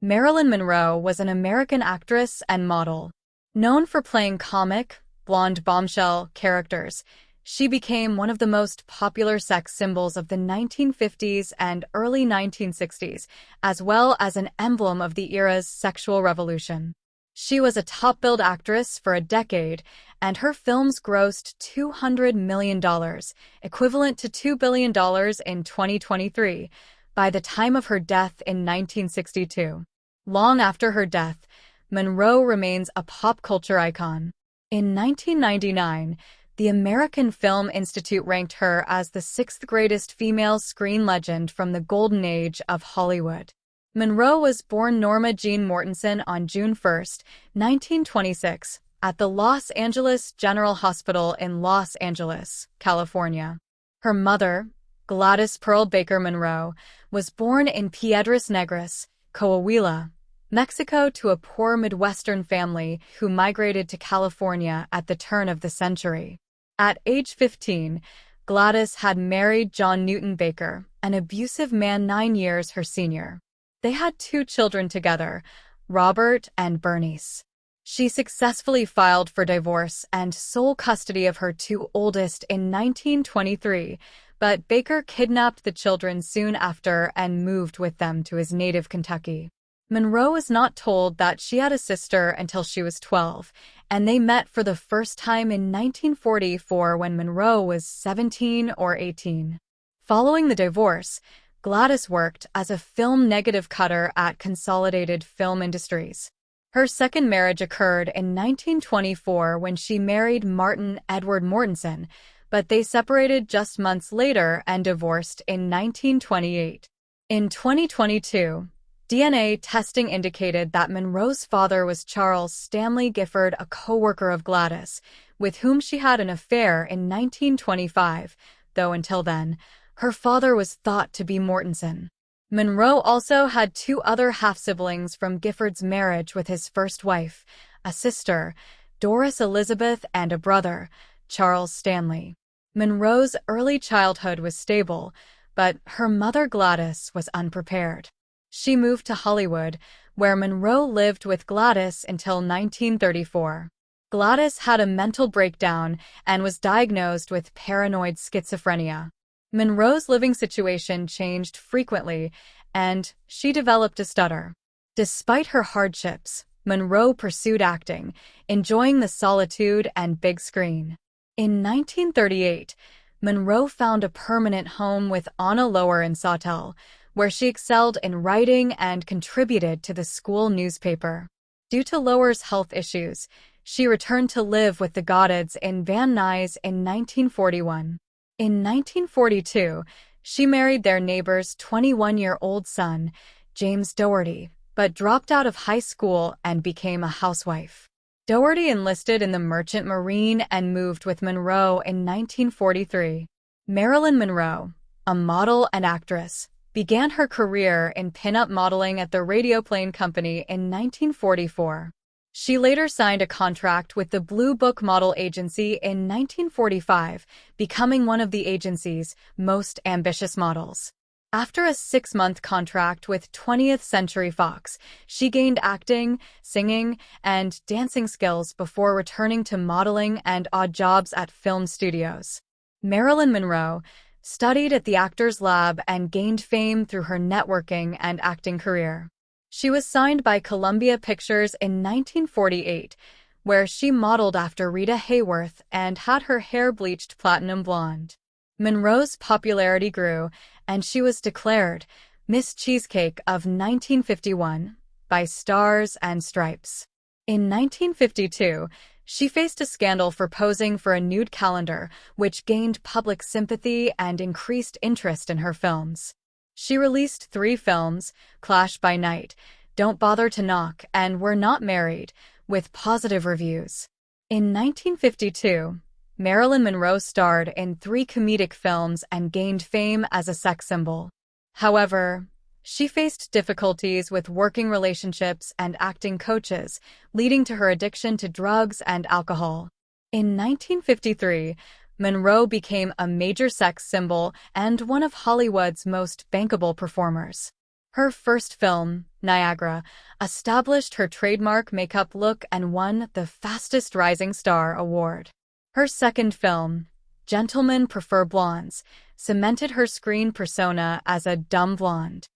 Marilyn Monroe was an American actress and model. Known for playing comic, blonde bombshell characters, she became one of the most popular sex symbols of the 1950s and early 1960s, as well as an emblem of the era's sexual revolution. She was a top-billed actress for a decade, and her films grossed $200 million, equivalent to $2 billion in 2023, by the time of her death in 1962. Long after her death, Monroe remains a pop culture icon. In 1999, the American Film Institute ranked her as the sixth greatest female screen legend from the golden age of Hollywood. Monroe was born Norma Jeane Mortenson on June 1, 1926, at the Los Angeles General Hospital in Los Angeles, California. Her mother, Gladys Pearl Baker Monroe, was born in Piedras Negras, Coahuila, Mexico, to a poor Midwestern family who migrated to California at the turn of the century. At age 15, Gladys had married John Newton Baker, an abusive man 9 years her senior. They had 2 children together, Robert and Bernice. She successfully filed for divorce and sole custody of her 2 oldest in 1923, but Baker kidnapped the children soon after and moved with them to his native Kentucky. Monroe was not told that she had a sister until she was 12, and they met for the first time in 1944 when Monroe was 17 or 18. Following the divorce, Gladys worked as a film negative cutter at Consolidated Film Industries. Her second marriage occurred in 1924 when she married Martin Edward Mortenson, but they separated just months later and divorced in 1928. In 2022, DNA testing indicated that Monroe's father was Charles Stanley Gifford, a co-worker of Gladys, with whom she had an affair in 1925, though until then, her father was thought to be Mortenson. Monroe also had 2 other half-siblings from Gifford's marriage with his first wife, a sister, Doris Elizabeth, and a brother, Charles Stanley. Monroe's early childhood was stable, but her mother Gladys was unprepared. She moved to Hollywood, where Monroe lived with Gladys until 1934. Gladys had a mental breakdown and was diagnosed with paranoid schizophrenia. Monroe's living situation changed frequently, and she developed a stutter. Despite her hardships, Monroe pursued acting, enjoying the solitude and big screen. In 1938, Monroe found a permanent home with Anna Lower in Sawtell, where she excelled in writing and contributed to the school newspaper. Due to Lower's health issues, she returned to live with the Goddards in Van Nuys in 1941. In 1942, she married their neighbor's 21-year-old son, James Dougherty, but dropped out of high school and became a housewife. Dougherty enlisted in the Merchant Marine and moved with Monroe in 1943. Marilyn Monroe, a model and actress, began her career in pinup modeling at the Radioplane Company in 1944. She later signed a contract with the Blue Book Model Agency in 1945, becoming one of the agency's most ambitious models. After a 6-month contract with 20th Century Fox, she gained acting, singing, and dancing skills before returning to modeling and odd jobs at film studios. Marilyn Monroe studied at the Actors Lab and gained fame through her networking and acting career. She was signed by Columbia Pictures in 1948, where she modeled after Rita Hayworth and had her hair bleached platinum blonde. Monroe's popularity grew, and she was declared Miss Cheesecake of 1951 by Stars and Stripes. In 1952, she faced a scandal for posing for a nude calendar, which gained public sympathy and increased interest in her films. She released 3 films, Clash by Night, Don't Bother to Knock, and We're Not Married, with positive reviews. In 1952, Marilyn Monroe starred in 3 comedic films and gained fame as a sex symbol. However, she faced difficulties with working relationships and acting coaches, leading to her addiction to drugs and alcohol. In 1953, Monroe became a major sex symbol and one of Hollywood's most bankable performers. Her first film, Niagara, established her trademark makeup look and won the Fastest Rising Star award. Her second film, Gentlemen Prefer Blondes, cemented her screen persona as a dumb blonde.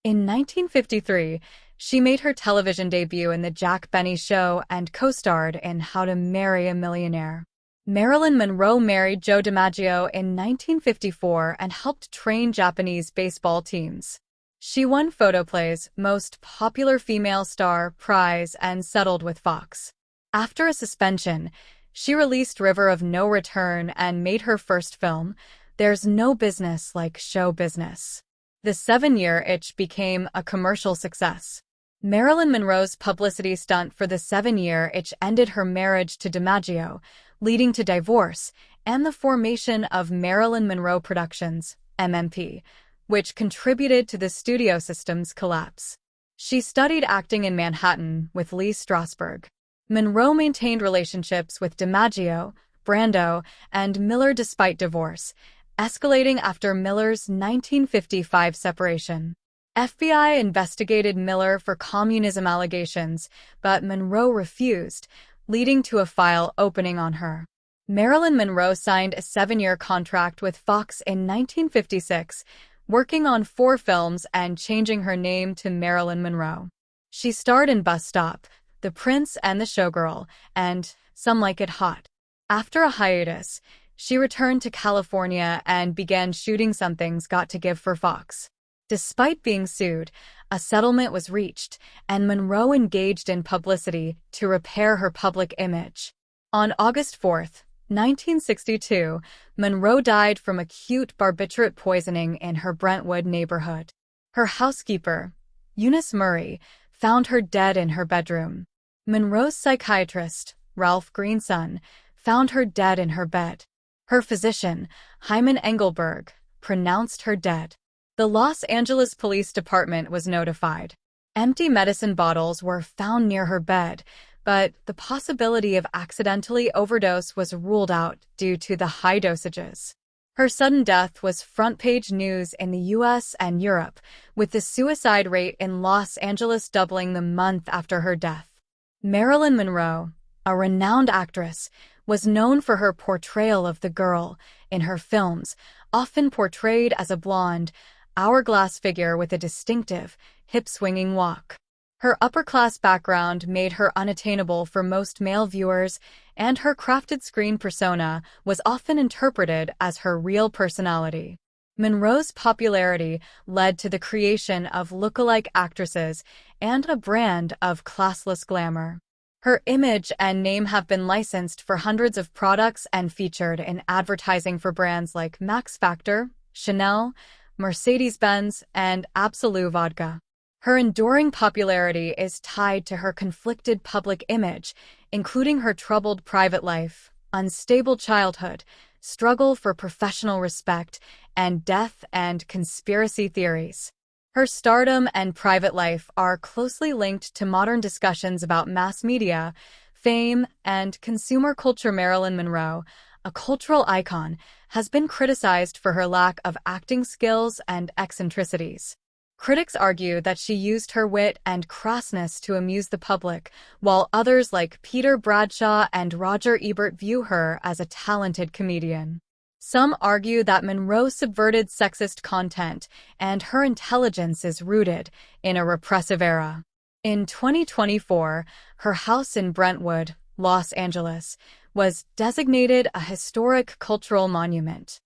In 1953, she made her television debut in The Jack Benny Show and co-starred in How to Marry a Millionaire. Marilyn Monroe married Joe DiMaggio in 1954 and helped train Japanese baseball teams. She won Photoplay's Most Popular Female Star prize and settled with Fox. After a suspension, she released River of No Return and made her first film, There's No Business Like Show Business. The 7-Year Itch became a commercial success. Marilyn Monroe's publicity stunt for The 7-Year Itch ended her marriage to DiMaggio, leading to divorce and the formation of Marilyn Monroe Productions, MMP, which contributed to the studio system's collapse. She studied acting in Manhattan with Lee Strasberg. Monroe maintained relationships with DiMaggio, Brando, and Miller despite divorce, escalating after Miller's 1955 separation. FBI investigated Miller for communism allegations, but Monroe refused, leading to a file opening on her. Marilyn Monroe signed a 7-year contract with Fox in 1956, working on 4 films and changing her name to Marilyn Monroe. She starred in Bus Stop, The Prince and the Showgirl, and Some Like It Hot. After a hiatus, she returned to California and began shooting Something's Got to Give for Fox. Despite being sued, a settlement was reached, and Monroe engaged in publicity to repair her public image. On August 4, 1962, Monroe died from acute barbiturate poisoning in her Brentwood neighborhood. Her housekeeper, Eunice Murray, found her dead in her bedroom. Monroe's psychiatrist, Ralph Greenson, found her dead in her bed. Her physician, Hyman Engelberg, pronounced her dead. The Los Angeles Police Department was notified. Empty medicine bottles were found near her bed, but the possibility of accidentally overdose was ruled out due to the high dosages. Her sudden death was front-page news in the U.S. and Europe, with the suicide rate in Los Angeles doubling the month after her death. Marilyn Monroe, a renowned actress, was known for her portrayal of the girl in her films, often portrayed as a blonde, hourglass figure with a distinctive, hip-swinging walk. Her upper-class background made her unattainable for most male viewers, and her crafted screen persona was often interpreted as her real personality. Monroe's popularity led to the creation of look-alike actresses and a brand of classless glamour. Her image and name have been licensed for hundreds of products and featured in advertising for brands like Max Factor, Chanel, Mercedes-Benz, and Absolut Vodka. Her enduring popularity is tied to her conflicted public image, including her troubled private life, unstable childhood, struggle for professional respect, and death and conspiracy theories. Her stardom and private life are closely linked to modern discussions about mass media, fame, and consumer culture. Marilyn Monroe, a cultural icon, has been criticized for her lack of acting skills and eccentricities. Critics argue that she used her wit and crassness to amuse the public, while others like Peter Bradshaw and Roger Ebert view her as a talented comedian. Some argue that Monroe subverted sexist content and her intelligence is rooted in a repressive era. In 2024, her house in Brentwood, Los Angeles, was designated a historic cultural monument.